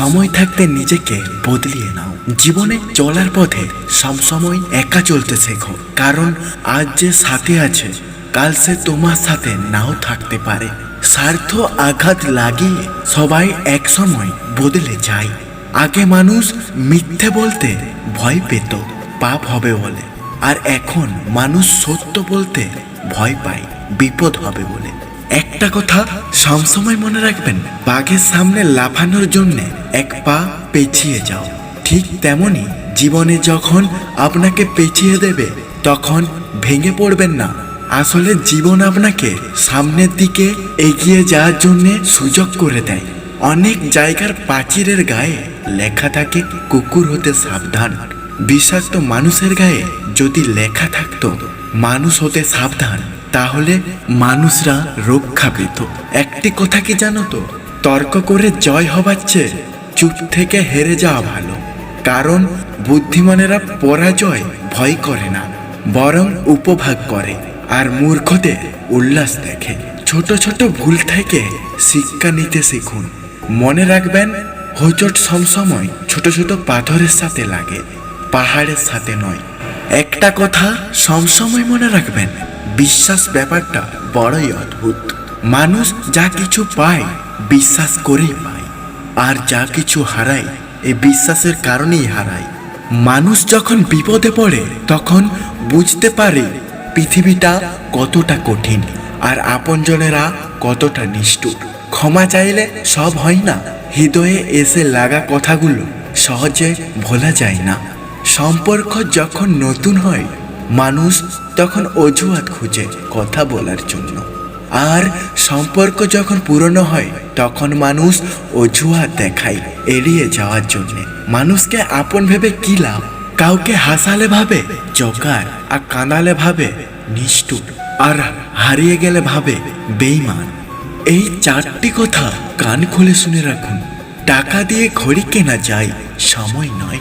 সময় থাকতে নিজেকে বদলিয়ে নাও। জীবনে চলার পথে সবসময় একা চলতে শেখো, কারণ আজ যে সাথে আছে কাল সে তোমার সাথে নাও থাকতে পারে। স্বার্থ আঘাত লাগিয়ে সবাই এক সময় বদলে যায়। আগে মানুষ মিথ্যে বলতে ভয় পেত পাপ হবে বলে, আর এখন মানুষ সত্য বলতে ভয় পায় বিপদ হবে বলে। একটা কথা সবসময় মনে রাখবেন, বাঘের সামনে লাফানোর জন্য এক পা পেছিয়ে যাও। ঠিক তেমনি জীবনে যখন আপনাকে পেছিয়ে দেবে তখন ভেঙে পড়বেন না। আসলে জীবন আপনাকে সামনের দিকে এগিয়ে যাওয়ার জন্য সুযোগ করে দেয়। অনেক জায়গার প্রাচীরের গায়ে লেখা থাকে কুকুর হতে সাবধান। বিষাক্ত মানুষের গায়ে যদি লেখা থাকতো মানুষ হতে সাবধান, তাহলে মানুষরা রক্ষা পেত। একটি কথা কি জানো তো, তর্ক করে জয় হবার চেয়ে চুপ থেকে হেরে যাওয়া ভালো। কারণ বুদ্ধিমানেরা পরাজয় ভয় করে না, বরং উপভোগ করে, আর মূর্খদের উল্লাস দেখে। ছোট ছোট ভুল থেকে শিক্ষা নিতে শিখুন। মনে রাখবেন, হোঁচট সবসময় ছোট ছোট পাথরের সাথে লাগে, পাহাড়ের সাথে নয়। একটা কথা সবসময় মনে রাখবেন, বিশ্বাস ব্যাপারটা বড়ই অদ্ভুত। মানুষ যা কিছু পায় বিশ্বাস করেই পায়, আর যা কিছু হারায় এই বিশ্বাসের কারণেই হারায়। মানুষ যখন বিপদে পড়ে তখন বুঝতে পারে পৃথিবীটা কতটা কঠিন, আর আপনজনেরা কতটা নিষ্ঠুর। ক্ষমা চাইলে সব হয় না, হৃদয়ে এসে লাগা কথাগুলো সহজে ভোলা যায় না। সম্পর্ক যখন নতুন হয় মানুষ তখন অজুহাত খুঁজে কথা বলার জন্য, আর সম্পর্ক যখন পুরনো হয় তখন মানুষ অজুহাত দেখায় এড়িয়ে যাওয়ার জন্য। মানুষকে আপন ভেবে কি লাভ? কাউকে হাসালে ভাবে জোকার, আর কাঁদালে ভাবে নিষ্ঠুর, আর হারিয়ে গেলে ভাবে বেঈমান। এই চারটি কথা কান খুলে শুনে রাখুন। টাকা দিয়ে ঘড়ি কেনা যায়, সময় নয়।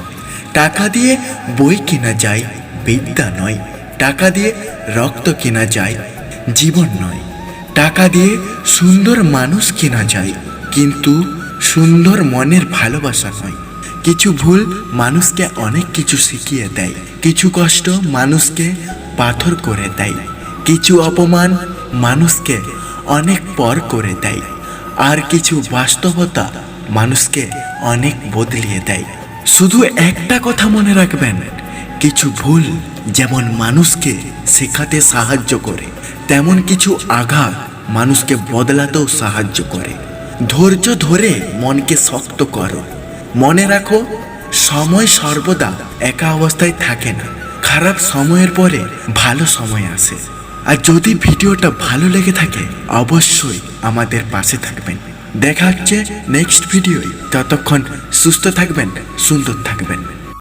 টাকা দিয়ে বই কেনা যায়, বিদ্যা নয়। টাকা দিয়ে রক্ত কেনা যায়, জীবন নয়। টাকা দিয়ে সুন্দর মানুষ কেনা যায়, কিন্তু সুন্দর মনের ভালোবাসা নয়। কিছু ভুল মানুষকে অনেক কিছু শিখিয়ে দেয়, কিছু কষ্ট মানুষকে পাথর করে দেয়, কিছু অপমান মানুষকে অনেক পর করে দেয়, আর কিছু বাস্তবতা মানুষকে অনেক বদলিয়ে দেয়। শুধু একটা কথা মনে রাখবেন, কিছু ভুল যেমন মানুষকে শেখাতে সাহায্য করে, তেমন কিছু আঘাত মানুষকে বদলাতেও সাহায্য করে। ধৈর্য ধরে মনকে শক্ত করো। মনে রাখো, সময় সর্বদা একা অবস্থায় থাকে না। খারাপ সময়ের পরে ভালো সময় আসে। আর যদি ভিডিওটা ভালো লেগে থাকে অবশ্যই আমাদের পাশে থাকবেন। দেখা হচ্ছে নেক্সট ভিডিওয়। ততক্ষণ সুস্থ থাকবেন, সুন্দর থাকবেন।